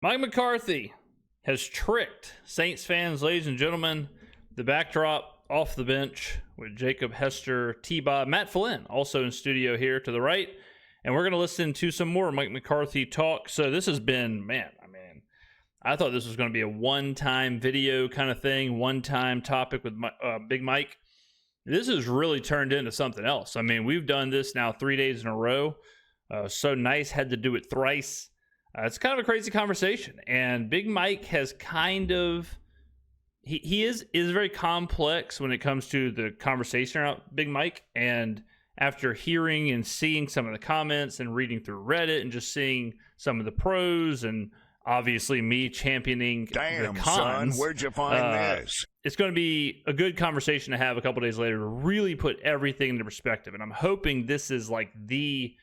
Mike McCarthy has tricked Saints fans, ladies and gentlemen. The backdrop off the bench with Jacob, Hester, T-Bob, Matt Flynn, also in studio here to the right. And we're going to listen to some more Mike McCarthy talk. So this has been, I thought this was going to be a one-time video kind of thing, one-time topic with Big Mike. This has really turned into something else. I mean, we've done this now 3 days in a row. So nice, had to do it thrice. It's kind of a crazy conversation, and Big Mike has kind of he is very complex when it comes to the conversation around Big Mike. And after hearing and seeing some of the comments and reading through Reddit and just seeing some of the pros and obviously me championing the cons, son, where'd you find this? It's going to be a good conversation to have a couple days later to really put everything into perspective. And I'm hoping this is like the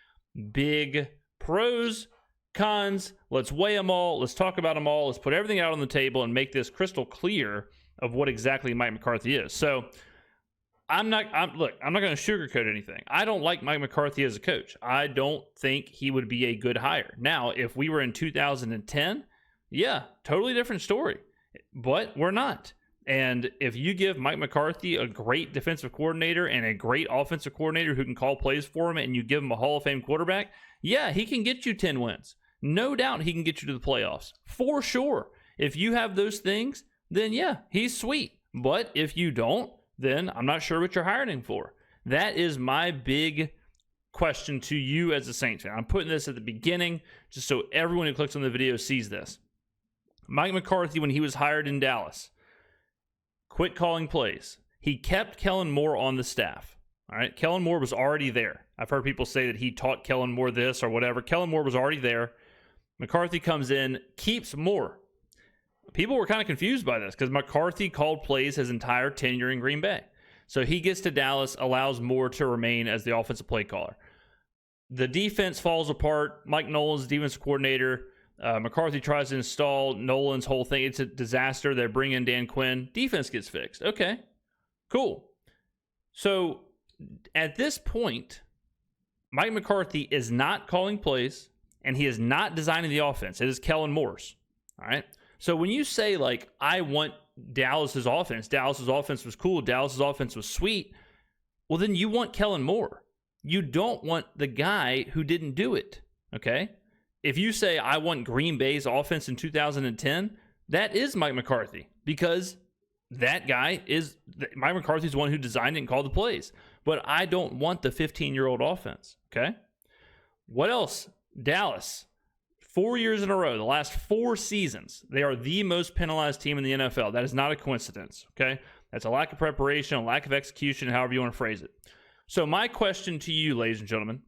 big pros, cons, let's weigh them all, let's talk about them all, let's put everything out on the table and make this crystal clear of what exactly Mike McCarthy is. So I'm not going to sugarcoat anything. I don't like Mike McCarthy as a coach. I don't think he would be a good hire. Now, if we were in 2010, yeah, totally different story, but we're not. And if you give Mike McCarthy a great defensive coordinator and a great offensive coordinator who can call plays for him, and you give him a Hall of Fame quarterback, yeah, he can get you 10 wins. No doubt he can get you to the playoffs, for sure. If you have those things, then yeah, he's sweet. But if you don't, then I'm not sure what you're hiring him for. That is my big question to you as a Saints fan. I'm putting this at the beginning just so everyone who clicks on the video sees this. Mike McCarthy, when he was hired in Dallas, quit calling plays. He kept Kellen Moore on the staff. All right, Kellen Moore was already there. I've heard people say that he taught Kellen Moore this or whatever. Kellen Moore was already there. McCarthy comes in, keeps Moore. People were kind of confused by this because McCarthy called plays his entire tenure in Green Bay. So he gets to Dallas, allows Moore to remain as the offensive play caller. The defense falls apart. Mike Nolan's defensive coordinator. McCarthy tries to install Nolan's whole thing. It's a disaster. They bring in Dan Quinn. Defense gets fixed. Okay, cool. So at this point, Mike McCarthy is not calling plays, and he is not designing the offense. It is Kellen Moore's. All right. So when you say, like, I want Dallas's offense was cool, Dallas's offense was sweet, well, then you want Kellen Moore. You don't want the guy who didn't do it. Okay. If you say, I want Green Bay's offense in 2010, that is Mike McCarthy, because that guy is Mike McCarthy's the one who designed it and called the plays. But I don't want the 15-year-old offense. Okay. What else? Dallas, 4 years in a row, the last 4 seasons, they are the most penalized team in the NFL. That is not a coincidence, okay? That's a lack of preparation, a lack of execution, however you want to phrase it. So my question to you, ladies and gentlemen,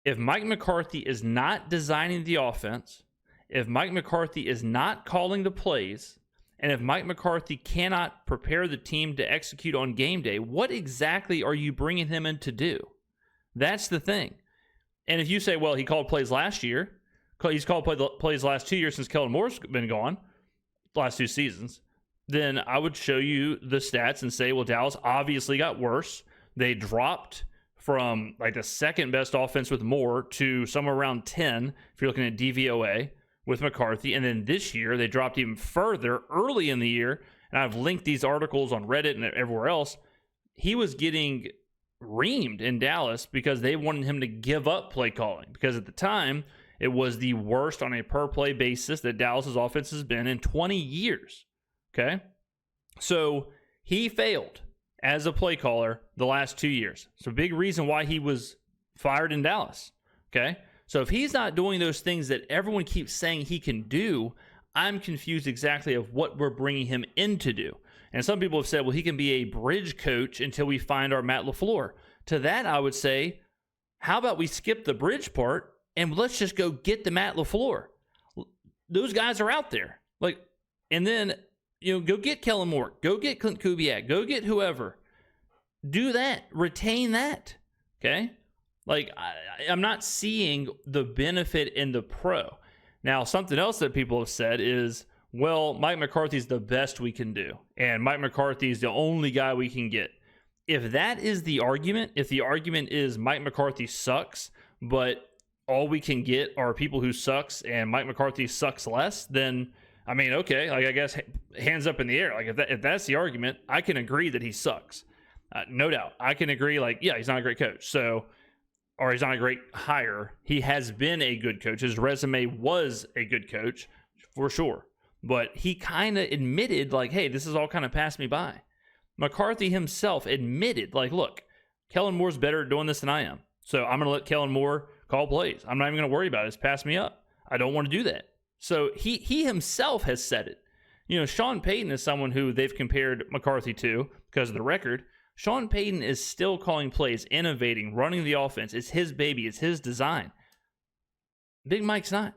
if Mike McCarthy is not designing the offense, if Mike McCarthy is not calling the plays, and if Mike McCarthy cannot prepare the team to execute on game day, what exactly are you bringing him in to do? That's the thing. And if you say, well, he called plays last year, he's called plays last 2 years since Kellen Moore's been gone, last 2 seasons, then I would show you the stats and say, well, Dallas obviously got worse. They dropped from like the second best offense with Moore to somewhere around 10, if you're looking at DVOA with McCarthy. And then this year, they dropped even further early in the year. And I've linked these articles on Reddit and everywhere else. He was getting reamed in Dallas because they wanted him to give up play calling, because at the time it was the worst on a per play basis that Dallas's offense has been in 20 years. Okay. So he failed as a play caller the last 2 years. So big reason why he was fired in Dallas. Okay. So if he's not doing those things that everyone keeps saying he can do, I'm confused exactly of what we're bringing him in to do. And some people have said, well, he can be a bridge coach until we find our Matt LaFleur. To that, I would say, how about we skip the bridge part and let's just go get the Matt LaFleur. Those guys are out there. And then, go get Kellen Moore, go get Clint Kubiak, go get whoever. Do that. Retain that. Okay? I'm not seeing the benefit in the pro. Now, something else that people have said is, well, Mike McCarthy's the best we can do, and Mike McCarthy is the only guy we can get. If that is the argument, if the argument is Mike McCarthy sucks, but all we can get are people who sucks and Mike McCarthy sucks less, then I mean, okay, like I guess hands up in the air. Like if that's the argument, I can agree that he sucks. No doubt. I can agree, like, yeah, he's not a great coach. So, or he's not a great hire. He has been a good coach. His resume was a good coach for sure. But he kind of admitted, like, hey, this is all kind of passed me by. McCarthy himself admitted, like, look, Kellen Moore's better at doing this than I am. So I'm going to let Kellen Moore call plays. I'm not even going to worry about it. It's passed me up. I don't want to do that. So he himself has said it. You know, Sean Payton is someone who they've compared McCarthy to because of the record. Sean Payton is still calling plays, innovating, running the offense. It's his baby. It's his design. Big Mike's not.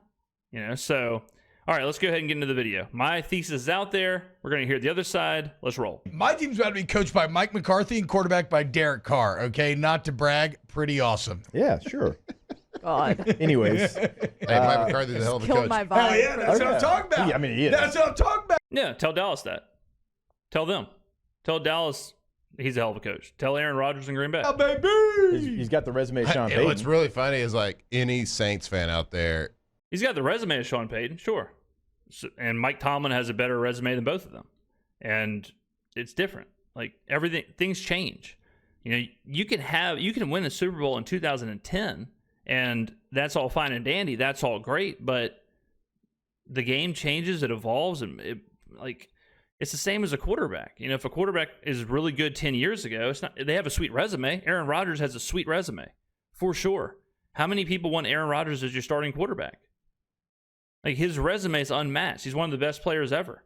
You know, so... All right, let's go ahead and get into the video. My thesis is out there. We're going to hear the other side. Let's roll. My team's about to be coached by Mike McCarthy and quarterback by Derek Carr, okay? Not to brag, pretty awesome. Yeah, sure. God. Anyways. Hey, Mike McCarthy's a hell of a Killed coach. my vibe. Oh, yeah, that's what I'm talking about. Yeah, I mean, he is. That's what I'm talking about. Yeah, tell Dallas that. Tell them. Tell Dallas he's a hell of a coach. Tell Aaron Rodgers in Green Bay. Oh, baby. He's got the resume of Sean Hey, Payton. what's really funny is, like, any Saints fan out there, He's got the resume of Sean Payton, sure. So, and Mike Tomlin has a better resume than both of them. And it's different. Like things change. You know, you can win a Super Bowl in 2010 and that's all fine and dandy. That's all great, but the game changes, it evolves, and it's the same as a quarterback. You know, if a quarterback is really good 10 years ago, they have a sweet resume. Aaron Rodgers has a sweet resume, for sure. How many people want Aaron Rodgers as your starting quarterback? Like, his resume is unmatched. He's one of the best players ever.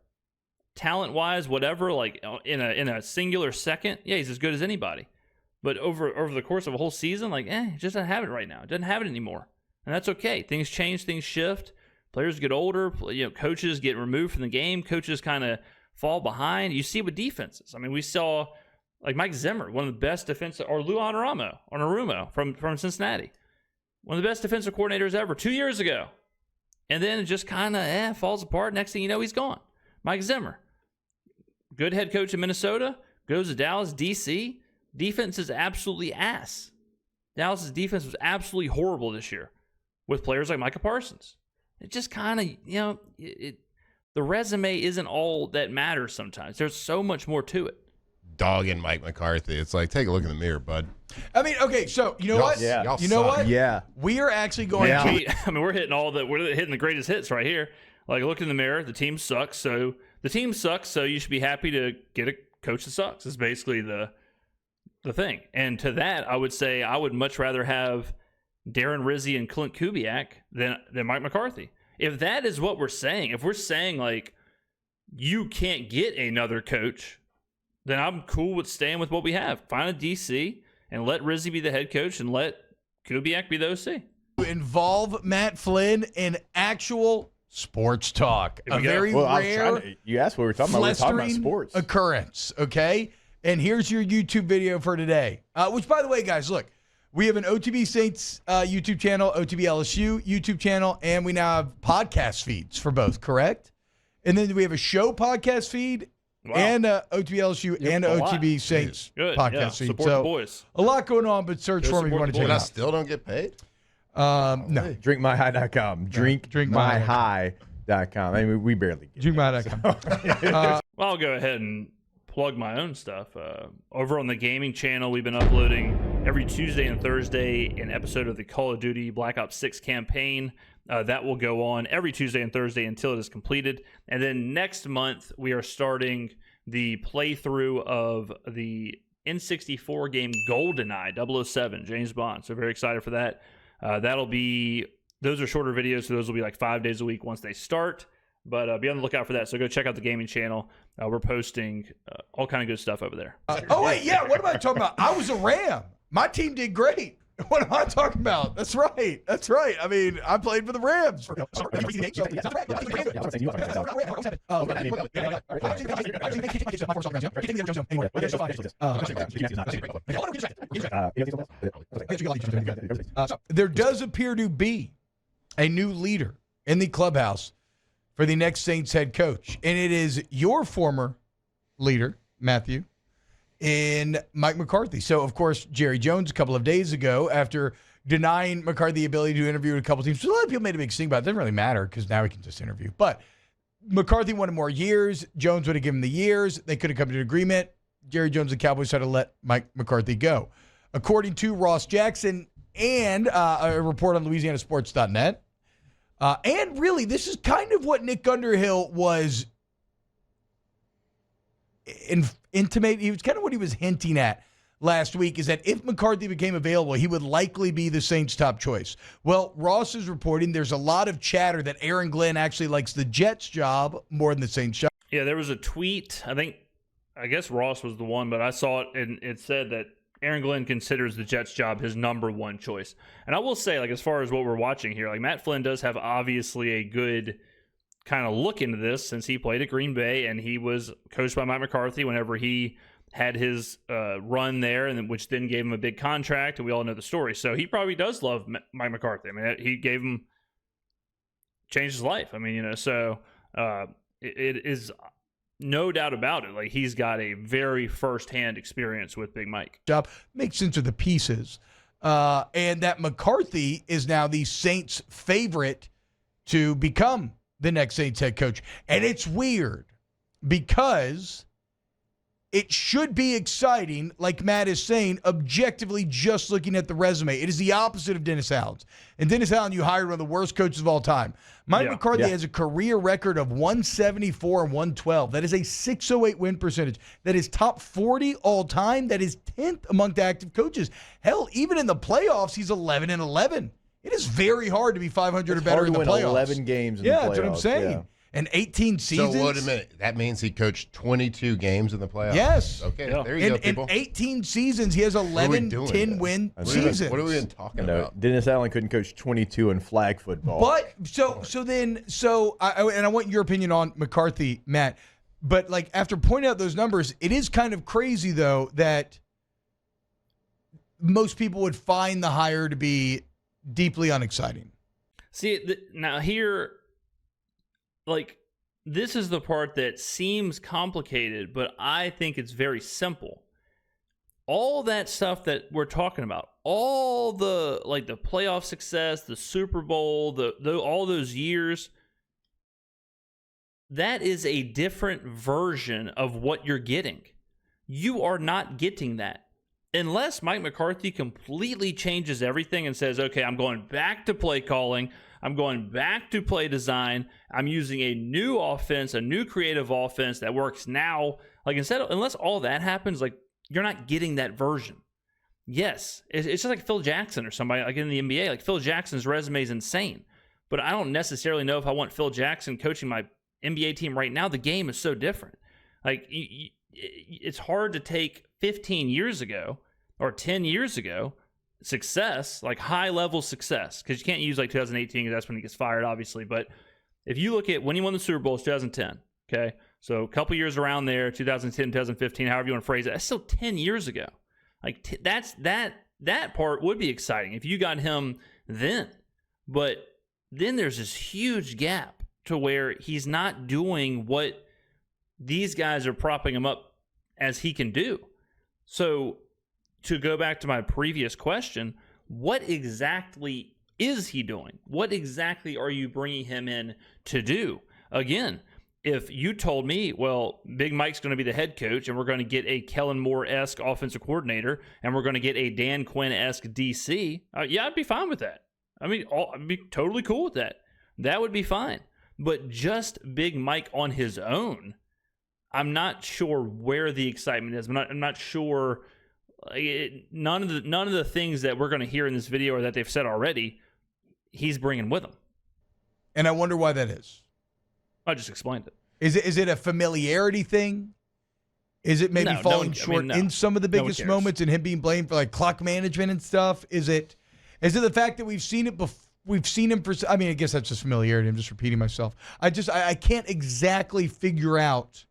Talent-wise, whatever, like in a singular second, yeah, he's as good as anybody. But over the course of a whole season, like, he just doesn't have it right now. Doesn't have it anymore. And that's okay. Things change, things shift. Players get older. You know, coaches get removed from the game. Coaches kind of fall behind. You see with defenses. I mean, we saw, like, Mike Zimmer, one of the best defensive, or Lou Anarumo from Cincinnati. One of the best defensive coordinators ever 2 years ago. And then it just kind of falls apart. Next thing you know, he's gone. Mike Zimmer, good head coach in Minnesota, goes to Dallas, D.C. Defense is absolutely ass. Dallas's defense was absolutely horrible this year with players like Micah Parsons. It just kind of, you know, the resume isn't all that matters sometimes. There's so much more to it. dogging Mike McCarthy. It's like, take a look in the mirror, bud. I mean, okay, so you know what? Yeah. Y'all You know suck. what? Yeah. We are actually going to. I mean, we're hitting the greatest hits right here. Like, look in the mirror. The team sucks. So you should be happy to get a coach that sucks. Is basically the thing. And to that, I would say I would much rather have Darren Rizzi and Clint Kubiak than Mike McCarthy. If that is what we're saying, if we're saying, like, you can't get another coach, then I'm cool with staying with what we have. Find a DC and let Rizzi be the head coach and let Kubiak be the OC. Involve Matt Flynn in actual sports talk. Here A we go. very Well, rare, you asked what we were talking about. We were talking about flestering sports. occurrence, okay? And here's your YouTube video for today. Which, by the way, guys, look, we have an OTB Saints YouTube channel, OTB LSU YouTube channel, and we now have podcast feeds for both, correct? And then we have a show podcast feed and OTB LSU and a lot. OTB Saints Good. podcast Yeah. feed. Support the boys. A lot going on, but search Go for me if you support want to the check And it I out. still don't get paid? No. Drinkmyhigh.com. Drinkmyhigh.com. I mean, we barely get Drink.com. Well, I'll go ahead and plug my own stuff. Over on the gaming channel, we've been uploading every Tuesday and Thursday an episode of the Call of Duty Black Ops 6 campaign. That will go on every Tuesday and Thursday until it is completed. And then next month, we are starting the playthrough of the N64 game GoldenEye 007, James Bond. So very excited for that. Those are shorter videos, so those will be like 5 days a week once they start. But be on the lookout for that. So go check out the gaming channel. We're posting all kind of good stuff over there. Oh, wait, yeah. What am I talking about? I was a Ram. My team did great. What am I talking about? That's right. That's right. I mean, I played for the Rams. There does appear to be a new leader in the clubhouse for the next Saints head coach, and it is your former leader, Matthew, in Mike McCarthy. So, of course, Jerry Jones a couple of days ago, after denying McCarthy the ability to interview with a couple teams. So a lot of people made a big thing about it. It doesn't really matter because now he can just interview. But McCarthy wanted more years. Jones would have given the years. They could have come to an agreement. Jerry Jones and the Cowboys had to let Mike McCarthy go. According to Ross Jackson and a report on LouisianaSports.net, and really, this is kind of what Nick Underhill was intimating. He was kind of what he was hinting at last week, is that if McCarthy became available, he would likely be the Saints' top choice. Well, Ross is reporting there's a lot of chatter that Aaron Glenn actually likes the Jets job more than the Saints job. Yeah, there was a tweet. I guess Ross was the one, but I saw it, and it said that Aaron Glenn considers the Jets job his number one choice. And I will say, like, as far as what we're watching here, like, Matt Flynn does have obviously a good kind of look into this since he played at Green Bay and he was coached by Mike McCarthy whenever he had his run there, and which then gave him a big contract, and we all know the story. So he probably does love Mike McCarthy. I mean, he changed his life. I mean, so it is no doubt about it. Like, he's got a very firsthand experience with Big Mike. Job makes sense of the pieces, and that McCarthy is now the Saints' favorite to become the next Saints head coach. And it's weird because it should be exciting, like Matt is saying, objectively just looking at the resume. It is the opposite of Dennis Allen's. And Dennis Allen, you hired one of the worst coaches of all time. Mike McCarthy has a career record of 174 and 112. That is a 608 win percentage. That is top 40 all time. That is 10th among the active coaches. Hell, even in the playoffs, he's 11 and 11. It is very hard to be 500 or better in the playoffs. 11 games in the playoffs. That's what I'm saying. Yeah. And 18 seasons. So wait a minute. That means he coached 22 games in the playoffs. Yes. Okay. Yeah. There you go, people. In 18 seasons, he has 11 10-win seasons. What are we even talking about? Dennis Allen couldn't coach 22 in flag football. But I want your opinion on McCarthy, Matt. But like, after pointing out those numbers, it is kind of crazy though that most people would find the hire to be deeply unexciting. See, now here, like, this is the part that seems complicated, but I think it's very simple. All that stuff that we're talking about, all the, like, the playoff success, the Super Bowl, all those years, that is a different version of what you're getting. You are not getting that. Unless Mike McCarthy completely changes everything and says, okay, I'm going back to play calling, I'm going back to play design, I'm using a new offense, a new creative offense that works now. Like, unless all that happens, like, you're not getting that version. Yes, it's just like Phil Jackson or somebody like in the NBA. Like, Phil Jackson's resume is insane, but I don't necessarily know if I want Phil Jackson coaching my NBA team right now. The game is so different. Like, it's hard to take 15 years ago or 10 years ago success, like high-level success, because you can't use like 2018 because that's when he gets fired, obviously. But if you look at when he won the Super Bowl, it's 2010, okay? So a couple years around there, 2010, 2015, however you want to phrase it, that's still 10 years ago. Like, that part would be exciting if you got him then. But then there's this huge gap to where he's not doing what these guys are propping him up as he can do. So to go back to my previous question, what exactly is he doing? What exactly are you bringing him in to do? Again, if you told me, well, Big Mike's going to be the head coach and we're going to get a Kellen Moore-esque offensive coordinator and we're going to get a Dan Quinn-esque DC, yeah, I'd be fine with that. I mean, I'd be totally cool with that. That would be fine. But just Big Mike on his own, I'm not sure where the excitement is. I'm not sure. None of the things that we're going to hear in this video or that they've said already, he's bringing with him. And I wonder why that is. I just explained it. Is it a familiarity thing? Is it maybe falling short in some of the biggest moments and him being blamed for like clock management and stuff? Is it the fact that we've seen it before? We've seen him for, I mean, I guess that's just familiarity. I'm just repeating myself. I can't exactly figure out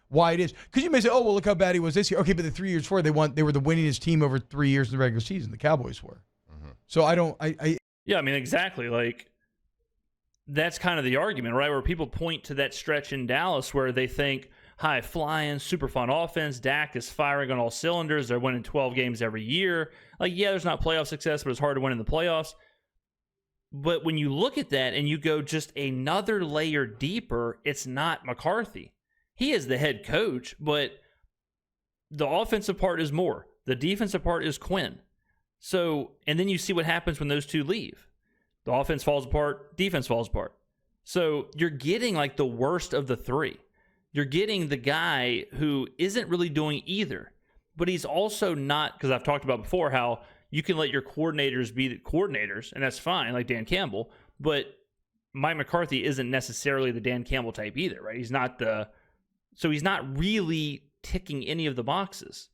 why it is. Because you may say, oh, well, look how bad he was this year. Okay, but the 3 years before, they were the winningest team over 3 years in the regular season. The Cowboys were. Mm-hmm. So yeah, I mean, exactly. Like, that's kind of the argument, right? Where people point to that stretch in Dallas where they think, high flying, super fun offense. Dak is firing on all cylinders. They're winning 12 games every year. Like, yeah, there's not playoff success, but it's hard to win in the playoffs. But when you look at that and you go just another layer deeper, it's not McCarthy. He is the head coach, but the offensive part is more. The defensive part is Quinn. So, and then you see what happens when those two leave. The offense falls apart, defense falls apart. So you're getting like the worst of the three. You're getting the guy who isn't really doing either, but he's also not, because I've talked about before how you can let your coordinators be the coordinators, and that's fine, like Dan Campbell, but Mike McCarthy isn't necessarily the Dan Campbell type either, right? He's not really ticking any of the boxes.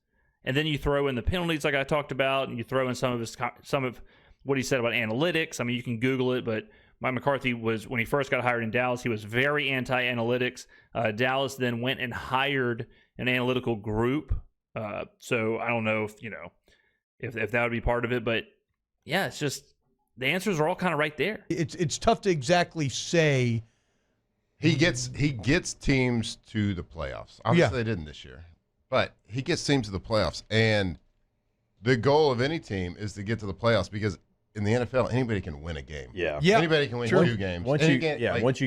And then you throw in the penalties like I talked about, and you throw in some of what he said about analytics. I mean, you can Google it, but Mike McCarthy was, when he first got hired in Dallas, he was very anti-analytics. Dallas then went and hired an analytical group. So I don't know if that would be part of it, but yeah, it's just the answers are all kind of right there. It's tough to exactly say. He gets teams to the playoffs. Obviously, they didn't this year, but he gets teams to the playoffs, and the goal of any team is to get to the playoffs because in the NFL, anybody can win a game. Yeah. Anybody can win 2 games. Once you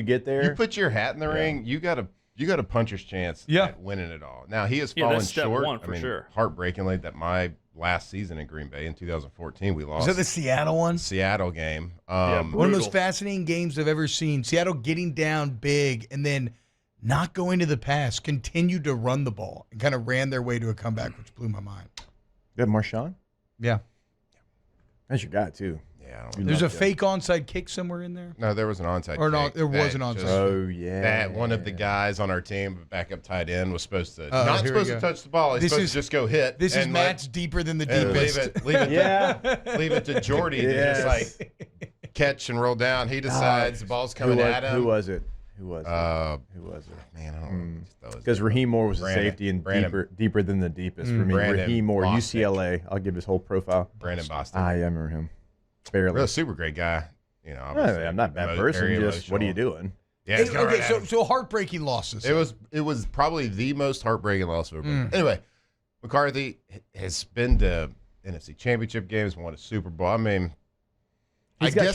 get there, you put your hat in the ring. You got a puncher's chance at winning it all. Now he has fallen that's step short. one for sure. Heartbreakingly, that my last season in Green Bay in 2014, we lost. Was that the Seattle one? Seattle game. One of the most fascinating games I've ever seen. Seattle getting down big and then not going to the pass, continued to run the ball and kind of ran their way to a comeback, which blew my mind. you have Marshawn? Yeah. That's your guy, too. Yeah, There's a fake onside kick somewhere in there. No, there was an onside or no, kick. there was an onside. Oh yeah. That one of the guys on our team, backup tight end, was supposed to not supposed to touch the ball. He's supposed to just go hit. This is Matt's deeper than the deepest. Leave it to Jordy to just like catch and roll down. He decides the ball's coming at him. Who was it? Man, I don't know. Because Raheem Moore was a safety and deeper than the deepest for me. Raheem Moore, UCLA. I'll give his whole profile. Brandon Boston. I remember him. Barely. Real super great guy. You know, I'm not a bad person. Just what are you doing? Yeah. Okay, so heartbreaking losses. It was probably the most heartbreaking loss of ever. Anyway, McCarthy has been to NFC Championship games, won a Super Bowl. I mean, He's got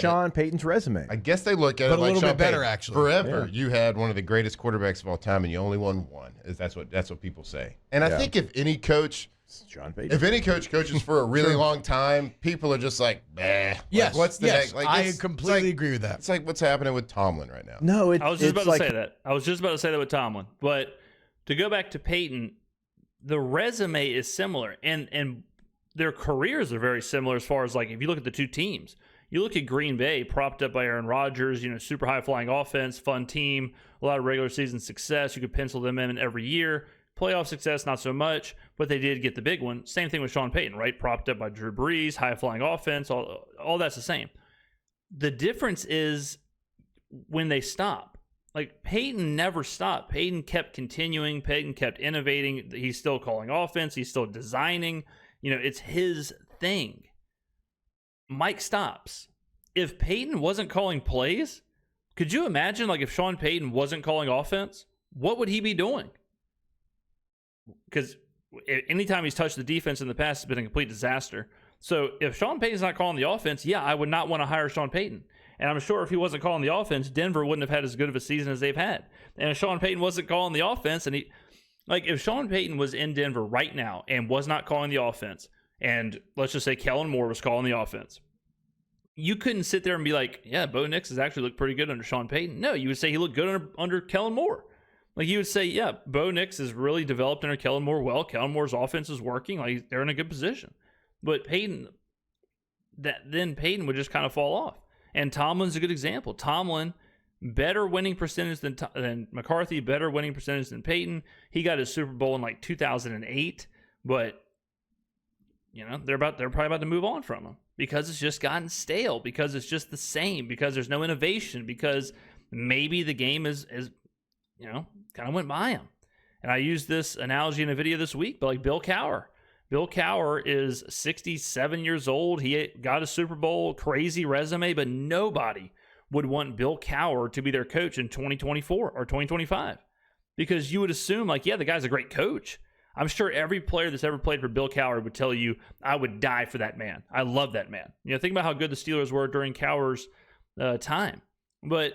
Sean Payton's resume. I guess they look at but it like a little Sean bit better, Payton. actually. Forever, you had one of the greatest quarterbacks of all time, and you only won one. That's what people say. And I think if any coach, Sean Payton. if any coach coaches for a really long time, people are just like, bah. Yes. Like, what's the next? Like, I completely agree with that. It's like what's happening with Tomlin right now. No, I was just about to say that. I was just about to say that with Tomlin. But to go back to Payton, the resume is similar, and their careers are very similar as far as like if you look at the two teams. You look at Green Bay, propped up by Aaron Rodgers, super high-flying offense, fun team, a lot of regular season success. You could pencil them in every year. Playoff success, not so much, but they did get the big one. Same thing with Sean Payton, right? Propped up by Drew Brees, high-flying offense, all that's the same. The difference is when they stop. Like, Payton never stopped. Payton kept continuing. Payton kept innovating. He's still calling offense. He's still designing. It's his thing. Mike stops. If Payton wasn't calling plays, could you imagine like if Sean Payton wasn't calling offense, what would he be doing? Because anytime he's touched the defense in the past, it's been a complete disaster. So if Sean Payton's not calling the offense, I would not want to hire Sean Payton. And I'm sure if he wasn't calling the offense, Denver wouldn't have had as good of a season as they've had. And if Sean Payton wasn't calling the offense, and if Sean Payton was in Denver right now and was not calling the offense, and let's just say Kellen Moore was calling the offense, you couldn't sit there and be like, yeah, Bo Nix has actually looked pretty good under Sean Payton. No, you would say he looked good under Kellen Moore. Like you would say, yeah, Bo Nix has really developed under Kellen Moore well. Kellen Moore's offense is working. Like they're in a good position. But Payton would just kind of fall off. And Tomlin's a good example. Tomlin, better winning percentage than McCarthy, better winning percentage than Payton. He got his Super Bowl in like 2008, but they're probably about to move on from him because it's just gotten stale, because it's just the same, because there's no innovation, because maybe the game is kind of went by him. And I used this analogy in a video this week, but like Bill Cowher. Bill Cowher is 67 years old. He got a Super Bowl, crazy resume, but nobody would want Bill Cowher to be their coach in 2024 or 2025 because you would assume, like, yeah, the guy's a great coach. I'm sure every player that's ever played for Bill Cowher would tell you, I would die for that man. I love that man. Think about how good the Steelers were during Cowher's time. But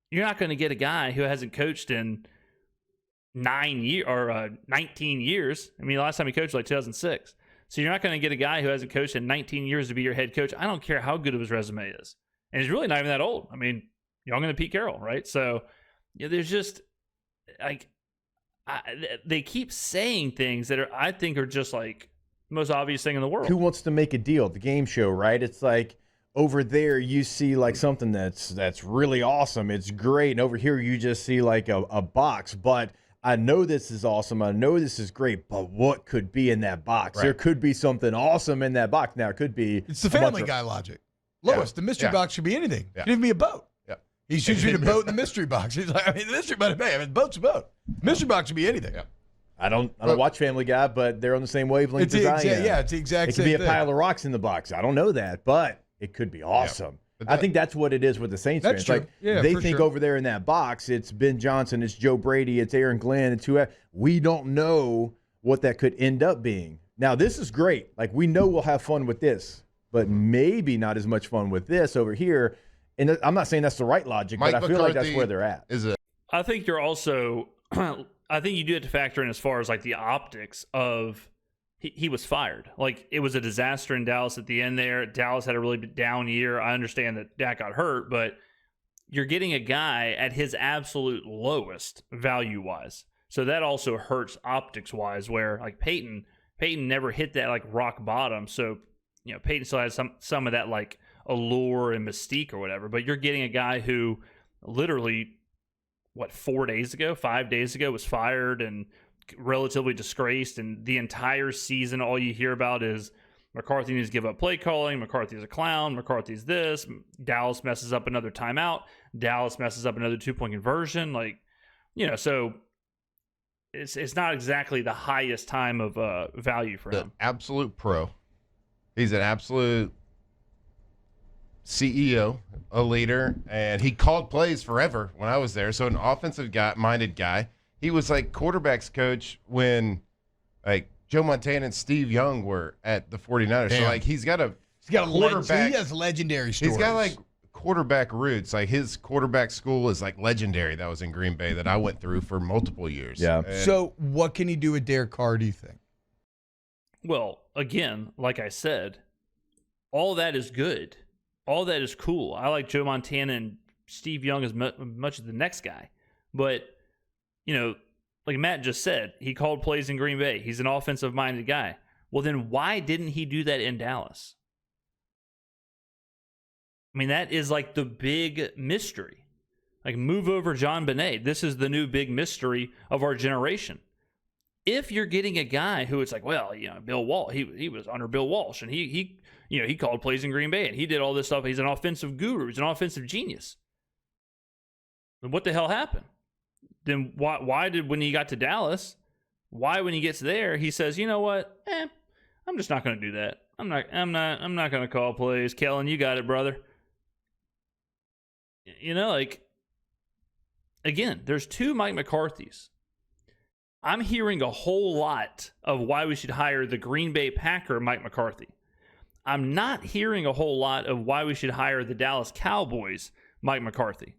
you're not going to get a guy who hasn't coached in 19 years. I mean, the last time he coached was like 2006. So you're not going to get a guy who hasn't coached in 19 years to be your head coach. I don't care how good of his resume is. And he's really not even that old. I mean, younger than Pete Carroll, right? So there's just like they keep saying things that I think are just like the most obvious thing in the world. Who wants to make a deal? The game show, right? It's like over there you see like something that's really awesome. It's great. And over here you just see like a box. But I know this is awesome. I know this is great. But what could be in that box? Right. There could be something awesome in that box. Now it could be. It's the Family Guy logic. Lois, the mystery box should be anything. Yeah. It could even be a boat. Yeah. He shoots you the boat in the mystery box. He's like, the mystery box, the boat's a boat. Mystery box should be anything. Yeah. I don't watch Family Guy, but they're on the same wavelength as I am. Yeah, it's the exact same thing. It could be a pile of rocks in the box. I don't know that, but it could be awesome. Yeah. I think that's what it is with the Saints fans. True. Like, they think over there in that box, it's Ben Johnson, it's Joe Brady, it's Aaron Glenn, it's who. We don't know what that could end up being. Now, this is great. Like, we know we'll have fun with this, but maybe not as much fun with this over here. And I'm not saying that's the right logic, but I feel like that's where they're at. I think you're also I think you do have to factor in as far as like the optics of he was fired. Like, it was a disaster in Dallas at the end there. Dallas had a really down year. I understand that Dak got hurt, but you're getting a guy at his absolute lowest value-wise. So that also hurts optics-wise, where like Payton never hit that like rock bottom. So, Payton still has some of that like allure and mystique or whatever. But you're getting a guy who literally, 5 days ago was fired and relatively disgraced, and the entire season all you hear about is McCarthy needs to give up play calling, McCarthy's a clown, McCarthy's this, Dallas messes up another timeout, Dallas messes up another 2-point conversion, so it's not exactly the highest time of value for him. Absolute pro. He's an absolute CEO, a leader, and he called plays forever when I was there. So an offensive minded guy. He was like quarterback's coach when like Joe Montana and Steve Young were at the 49ers. Damn. So like he's got a quarterback. He has legendary stories. He's got like quarterback roots. Like his quarterback school is like legendary. That was in Green Bay that I went through for multiple years. Yeah. And so what can he do with Derek Carr, do you think? Well, again, like I said, all that is good. All that is cool. I like Joe Montana and Steve Young as much as the next guy. But, like Matt just said, he called plays in Green Bay. He's an offensive-minded guy. Well, then why didn't he do that in Dallas? I mean, that is like the big mystery. Like, move over John Benet. This is the new big mystery of our generation. If you're getting a guy who it's like, well, Bill Walsh, he was under Bill Walsh, and he called plays in Green Bay, and he did all this stuff. He's an offensive guru. He's an offensive genius. Then what the hell happened? Then why did, when he got to Dallas, when he gets there, he says, you know what? I'm just not going to do that. I'm not going to call plays. Kellen, you got it, brother. Again, there's two Mike McCarthys. I'm hearing a whole lot of why we should hire the Green Bay Packer Mike McCarthy. I'm not hearing a whole lot of why we should hire the Dallas Cowboys Mike McCarthy.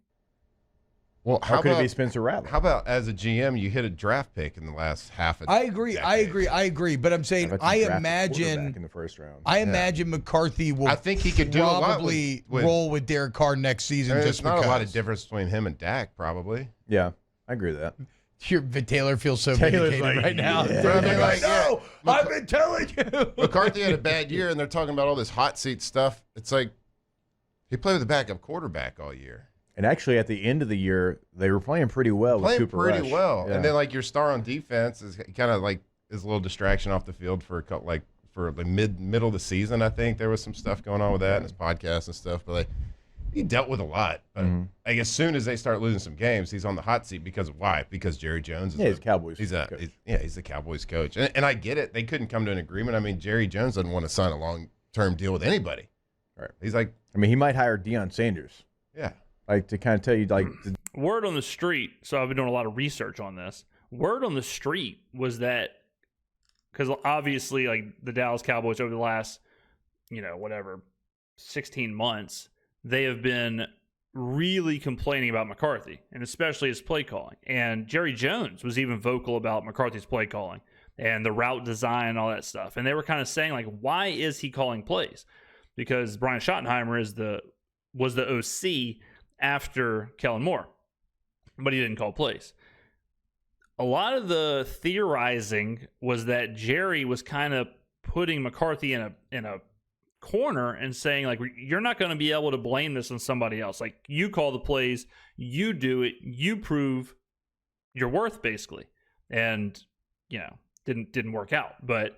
Well, how could it be Spencer Rattler? How about as a GM, you hit a draft pick in the last half of I agree. But I'm saying I imagine in the first round. I imagine McCarthy will. I think he could do a lot probably roll with Derek Carr next season. There's not a lot of difference between him and Dak, probably. Yeah, I agree with that. Taylor feels so vindicated right now. Yeah. I've been telling you. McCarthy had a bad year, and they're talking about all this hot seat stuff. It's like he played with a backup quarterback all year. And actually, at the end of the year, they were playing pretty well with Cooper Rush. Pretty well. Yeah. And then, like, your star on defense is kind of like is a little distraction off the field for the middle of the season. I think there was some stuff going on with that and his podcast and stuff. But like, he dealt with a lot. But like, as soon as they start losing some games, he's on the hot seat because of why? Because Jerry Jones is he's Cowboys. He's the Cowboys coach. And I get it. They couldn't come to an agreement. I mean, Jerry Jones doesn't want to sign a long-term deal with anybody. Right. He's like, he might hire Deion Sanders. Yeah. Like, to kind of tell you, like, word on the street, so I've been doing a lot of research on this. Word on the street was that, because obviously, like, the Dallas Cowboys over the last, 16 months, they have been really complaining about McCarthy, and especially his play calling. And Jerry Jones was even vocal about McCarthy's play calling and the route design and all that stuff. And they were kind of saying, like, why is he calling plays? Because Brian Schottenheimer was the OC after Kellen Moore, but he didn't call plays. A lot of the theorizing was that Jerry was kind of putting McCarthy in a corner and saying, like, you're not going to be able to blame this on somebody else. Like, you call the plays, you do it, you prove your worth, basically. And didn't work out. But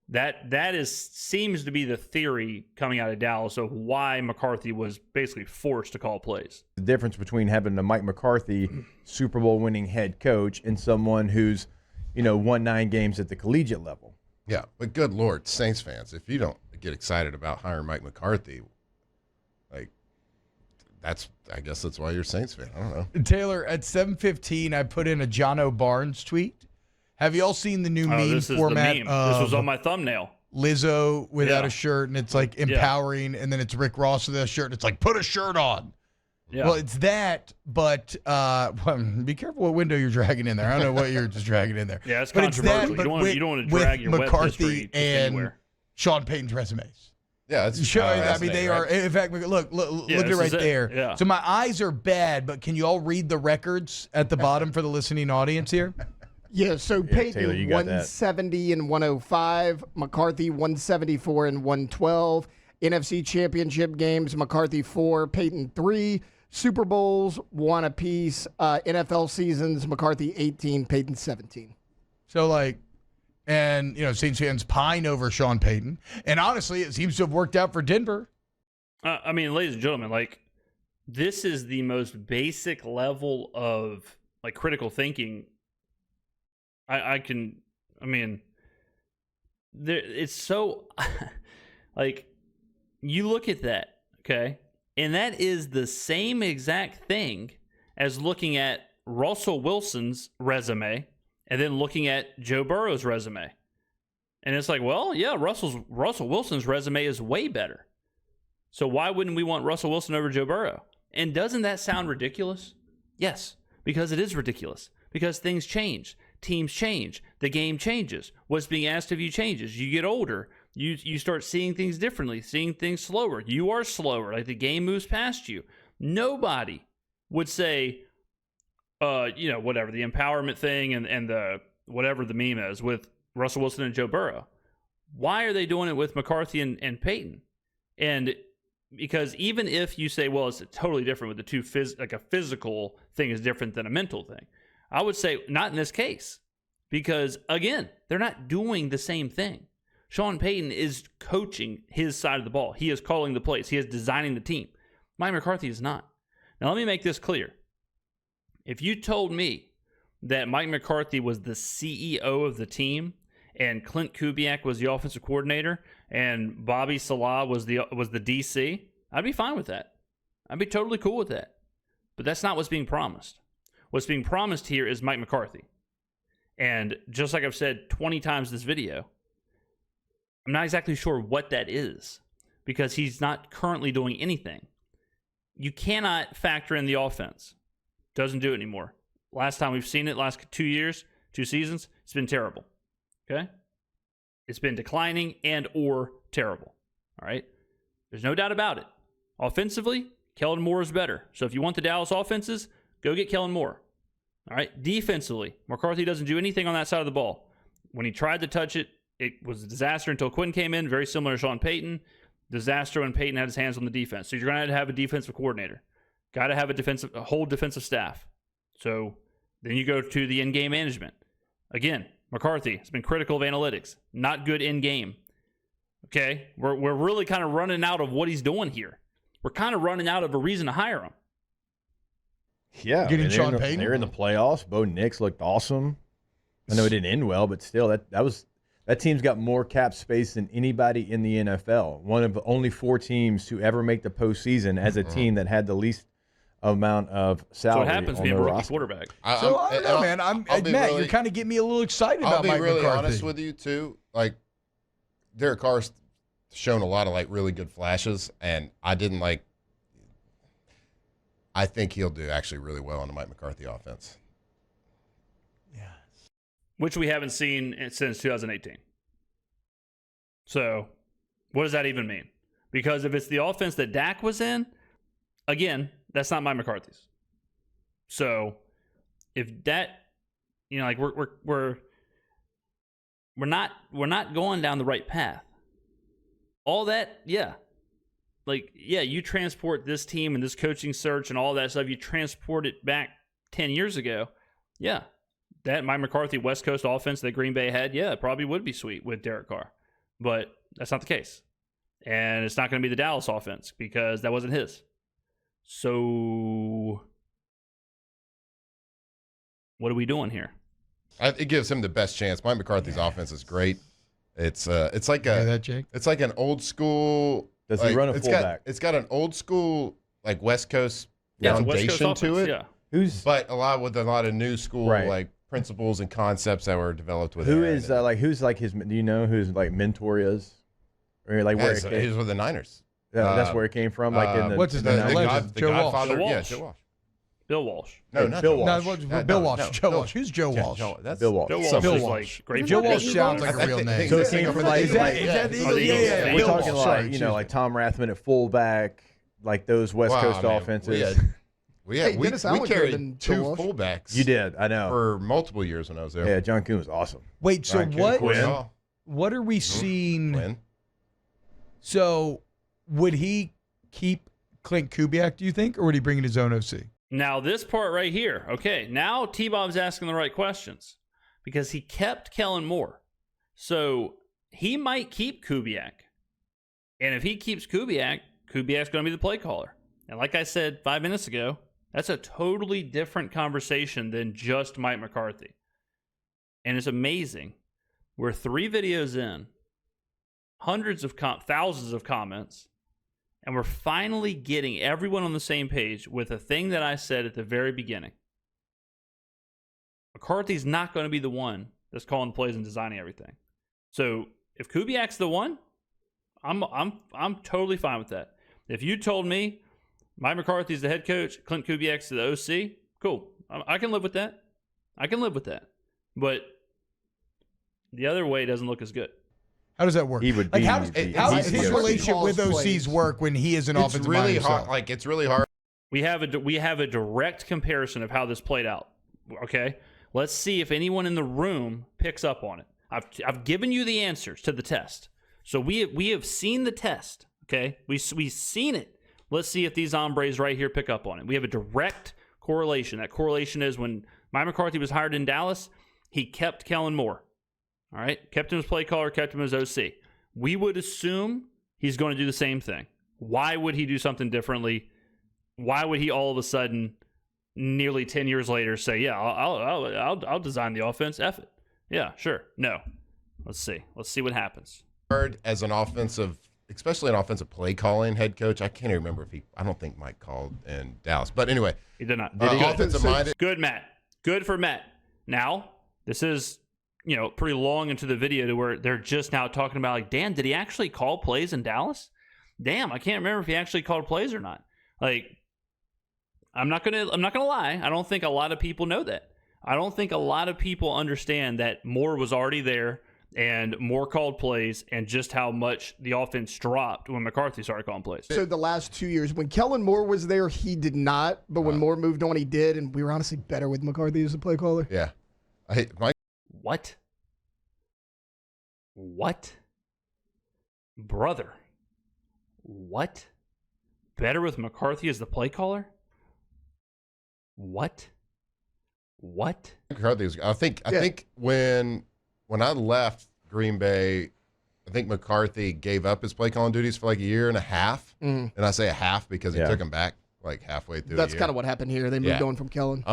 that seems to be the theory coming out of Dallas of why McCarthy was basically forced to call plays. The difference between having a Mike McCarthy Super Bowl winning head coach and someone who's, won 9 games at the collegiate level. Yeah, but good Lord, Saints fans, if you don't get excited about hiring Mike McCarthy, like, I guess that's why you're a Saints fan. I don't know. Taylor, at 7:15, I put in a Jono Barnes tweet. Have you all seen the new meme format? This was on my thumbnail. Lizzo without a shirt, and it's like empowering, and then it's Rick Ross without a shirt, and it's like, put a shirt on. Yeah. Well, it's that, but be careful what window you're dragging in there. I don't know what you're just dragging in there. Yeah, it's controversial. You don't want to drag your McCarthy and anywhere. Sean Payton's resumes. Yeah, it's they are. In fact, look at right there. Yeah. So my eyes are bad, but can you all read the records at the bottom for the listening audience here? Yeah, so Payton, Taylor, 170 and 105, McCarthy 174 and 112, NFC Championship games, McCarthy 4, Payton 3, Super Bowls 1 apiece, NFL seasons, McCarthy 18, Payton 17. So, Saints fans pine over Sean Payton, and honestly, it seems to have worked out for Denver. Ladies and gentlemen, this is the most basic level of, critical thinking it's so, you look at that, okay, and that is the same exact thing as looking at Russell Wilson's resume and then looking at Joe Burrow's resume. And it's like, well, yeah, Russell Wilson's resume is way better. So why wouldn't we want Russell Wilson over Joe Burrow? And doesn't that sound ridiculous? Yes, because it is ridiculous. Because things change. Teams change. The game changes. What's being asked of you changes. You get older. You start seeing things differently, seeing things slower. You are slower. Like, the game moves past you. Nobody would say, whatever, the empowerment thing and the whatever the meme is with Russell Wilson and Joe Burrow. Why are they doing it with McCarthy and Payton? And because even if you say, well, it's totally different with the two, a physical thing is different than a mental thing, I would say not in this case, because, again, they're not doing the same thing. Sean Payton is coaching his side of the ball. He is calling the plays. He is designing the team. Mike McCarthy is not. Now, let me make this clear. If you told me that Mike McCarthy was the CEO of the team and Clint Kubiak was the offensive coordinator and Bobby Salah was the DC, I'd be fine with that. I'd be totally cool with that. But that's not what's being promised. What's being promised here is Mike McCarthy. And just like I've said 20 times this video, I'm not exactly sure what that is because he's not currently doing anything. You cannot factor in the offense. Doesn't do it anymore. Last time we've seen it, last 2 seasons, it's been terrible. Okay? It's been declining and or terrible. All right? There's no doubt about it. Offensively, Kellen Moore is better. So if you want the Dallas offenses, go get Kellen Moore. All right? Defensively, McCarthy doesn't do anything on that side of the ball. When he tried to touch it, it was a disaster until Quinn came in, very similar to Sean Payton. Disaster when Payton had his hands on the defense. So you're going to have a defensive coordinator. Got to have a whole defensive staff. So then you go to the in-game management. Again, McCarthy has been critical of analytics. Not good in-game. Okay? We're really kind of running out of what he's doing here. We're kind of running out of a reason to hire him. Yeah. Getting Sean Payton. They're in the playoffs. Bo Nix looked awesome. I know it didn't end well, but still, that team's got more cap space than anybody in the NFL. One of only 4 teams to ever make the postseason as a team that had the least amount of So salary what happens on being a their rookie roster. quarterback? So I don't know, man. I'll be Matt, really- you're kind of getting me a little excited I'll about be Mike really McCarthy. honest with you too. Like Derek Carr's shown a lot of like really good flashes, and I didn't like. I think he'll do actually really well on the Mike McCarthy offense. Which we haven't seen since 2018. So, what does that even mean? Because if it's the offense that Dak was in, again, that's not Mike McCarthy's. So, if that, like we're not going down the right path. All that, yeah. Like, yeah, you transport this team and this coaching search and all that stuff, you transport it back 10 years ago. Yeah. That Mike McCarthy West Coast offense that Green Bay had, yeah, it probably would be sweet with Derek Carr. But that's not the case. And it's not going to be the Dallas offense because that wasn't his. So what are we doing here? It gives him the best chance. Mike McCarthy's offense is great. It's like Hear that, Jake? it's like an old school. Does he run a fullback? It's got an old school like West Coast Yeah, it's a West Coast foundation to offense, it, yeah. but a lot of new school Right. like principles and concepts that were developed with. Who Aaron. is who's like his? Do you know who's like mentor is? Or like where He's it came, with the Niners. that's where it came from. Like in the what's his The, name? the, Legend. the Joe Walsh. Godfather. Joe Yeah, Walsh. Joe Walsh. Bill Walsh. No, Hey, not Bill Joe Walsh. No, Walsh. Bill No, Walsh. no, Joe no. Walsh. Who's Joe Walsh? That's Bill Walsh. Bill Walsh Bill is Walsh. like great. Joe for Walsh Eagles. sounds like a I real think- name. So it came from like, Is that the Eagles? the Yeah, Eagles. yeah. we're Bill talking Walsh. like Sorry, like Tom Rathman at fullback, like those West Wow, Coast I mean, offenses. We Hey, Dennis we Allen could have carried been two Bill Walsh. fullbacks. You did, I know. for multiple years when I was there. Yeah, John Kuhn was awesome. Wait, so Ryan Kuhn, what? Quinn, What are we seeing? Flynn. So, would he keep Clint Kubiak, do you think, or would he bring in his own OC? Now, this part right here. Okay, now T-Bob's asking the right questions because he kept Kellen Moore. So he might keep Kubiak. And if he keeps Kubiak, Kubiak's going to be the play caller. And like I said 5 minutes ago, that's a totally different conversation than just Mike McCarthy. And it's amazing. We're 3 videos in, thousands of comments, and we're finally getting everyone on the same page with a thing that I said at the very beginning. McCarthy's not going to be the one that's calling plays and designing everything. So if Kubiak's the one, I'm totally fine with that. If you told me Mike McCarthy's the head coach, Clint Kubiak's the OC, cool. I can live with that. I can live with that. But the other way doesn't look as good. How does that work? He would like, be- how does he- how he's does his good. relationship with Calls OCs plays. work when he is an It's offensive really mind hard. himself? Like it's really hard. We have a direct comparison of how this played out. Okay, let's see if anyone in the room picks up on it. I've given you the answers to the test, so we have seen the test. Okay, we've seen it. Let's see if these hombres right here pick up on it. We have a direct correlation. That correlation is when Mike McCarthy was hired in Dallas, he kept Kellen Moore. All right, kept him as play caller, kept him as OC. We would assume he's going to do the same thing. Why would he do something differently? Why would he all of a sudden, nearly 10 years later, say, "Yeah, I'll design the offense"? F it. Yeah, sure. No. Let's see. Let's see what happens. Hard as an offensive, especially an offensive play calling head coach. I can't even remember if I don't think Mike called in Dallas. But anyway, He did not. offensive minded. Good, Matt. Good for Matt. Now, this is, pretty long into the video to where they're just now talking about, like, damn, did he actually call plays in Dallas? Damn, I can't remember if he actually called plays or not. Like, I'm not gonna lie. I don't think a lot of people know that. I don't think a lot of people understand that Moore was already there and Moore called plays and just how much the offense dropped when McCarthy started calling plays. So the last 2 years, when Kellen Moore was there, he did not. But when Moore moved on, he did. And we were honestly better with McCarthy as a play caller. Yeah, Mike. What? Brother. What? Better with McCarthy as the play caller? What? McCarthy was. I think when I left Green Bay, I think McCarthy gave up his play calling duties for like a year and a half, and I say a half because he took him back like halfway through. That's kind of what happened here. They moved on from Kellen.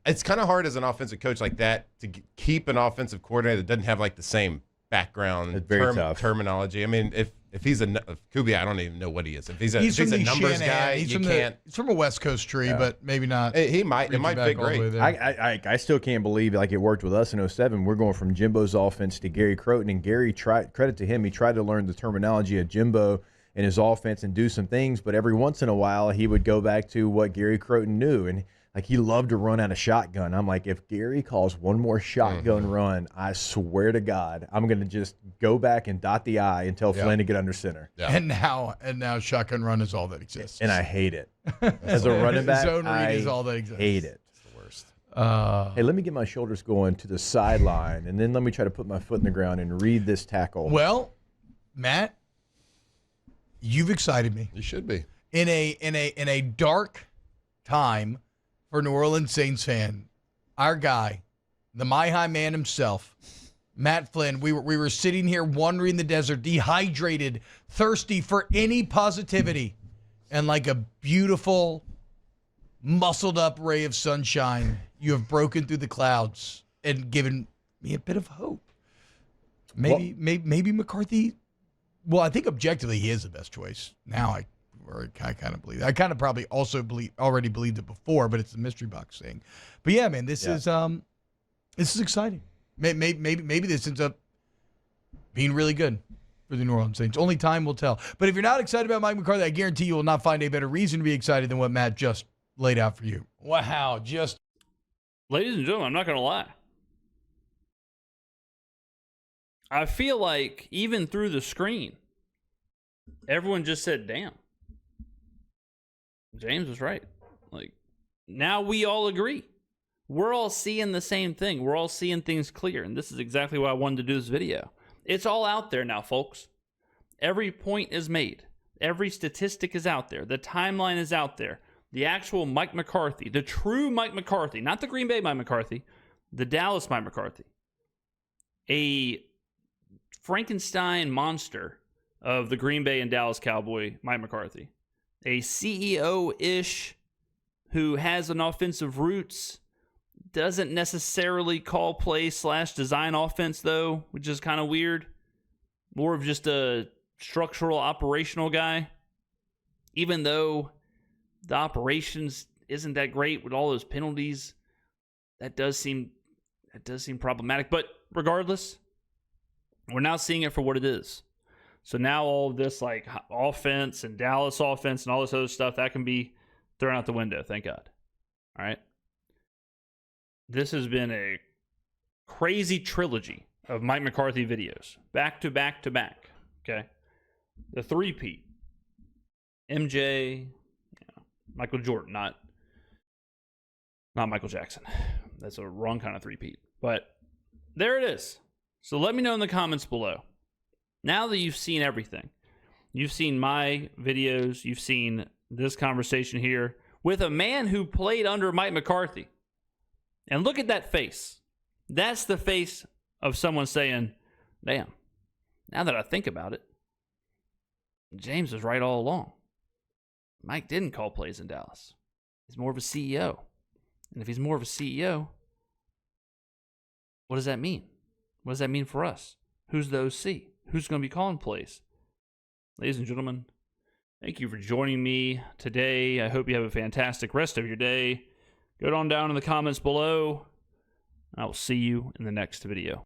It's kind of hard as an offensive coach like that to keep an offensive coordinator that doesn't have like the same background It's very tough. terminology. I mean, if If he's a Kubiak, I don't even know what he is. If he's a numbers Shanahan. guy, He's you from can't. He's from a West Coast tree, but maybe not. It might fit great. I still can't believe like it worked with us in 07. We're going from Jimbo's offense to Gary Croton, and Gary credit to him, he tried to learn the terminology of Jimbo and his offense and do some things, but every once in a while he would go back to what Gary Croton knew, and like he loved to run out of shotgun. I'm like, if Gary calls one more shotgun run, I swear to God, I'm gonna just go back and dot the I and tell Flynn to get under center. Yeah. And now shotgun run is all that exists. And I hate it. As a running back, Zone read I is all that exists. hate it. It's the worst. Hey, let me get my shoulders going to the sideline, and then let me try to put my foot in the ground and read this tackle. Well, Matt, you've excited me. You should be. In a dark time for New Orleans Saints fan, our guy, the Mile High Man himself, Matt Flynn, we were sitting here wandering the desert, dehydrated, thirsty for any positivity, and like a beautiful, muscled up ray of sunshine, you have broken through the clouds and given me a bit of hope. Maybe McCarthy. Well, I think objectively he is the best choice. Now I kind of believe. I kind of probably also already believed it before, but it's a mystery box thing. But yeah, man, this is exciting. Maybe this ends up being really good for the New Orleans Saints. Only time will tell. But if you're not excited about Mike McCarthy, I guarantee you will not find a better reason to be excited than what Matt just laid out for you. Wow, just Ladies and gentlemen, I'm not going to lie. I feel like even through the screen, everyone just said, damn. James was right. Like, now we all agree. We're all seeing the same thing. We're all seeing things clear. And this is exactly why I wanted to do this video. It's all out there now, folks. Every point is made. Every statistic is out there. The timeline is out there. The actual Mike McCarthy, the true Mike McCarthy, not the Green Bay Mike McCarthy, the Dallas Mike McCarthy. A Frankenstein monster of the Green Bay and Dallas Cowboy Mike McCarthy. A CEO-ish who has an offensive roots, doesn't necessarily call play / design offense though, which is kind of weird. More of just a structural operational guy. Even though the operations isn't that great with all those penalties, that does seem problematic. But regardless, we're now seeing it for what it is. So now all of this like offense and Dallas offense and all this other stuff, that can be thrown out the window, thank God. All right. This has been a crazy trilogy of Mike McCarthy videos, back to back to back. Okay. The three-peat. MJ, Michael Jordan, not Michael Jackson. That's a wrong kind of three-peat. But there it is. So let me know in the comments below. Now that you've seen everything, you've seen my videos, you've seen this conversation here with a man who played under Mike McCarthy. And look at that face. That's the face of someone saying, damn, now that I think about it, James was right all along. Mike didn't call plays in Dallas. He's more of a CEO. And if he's more of a CEO, what does that mean? What does that mean for us? Who's the OC? Who's going to be calling plays? Ladies and gentlemen, thank you for joining me today. I hope you have a fantastic rest of your day. Go on down in the comments below. I will see you in the next video.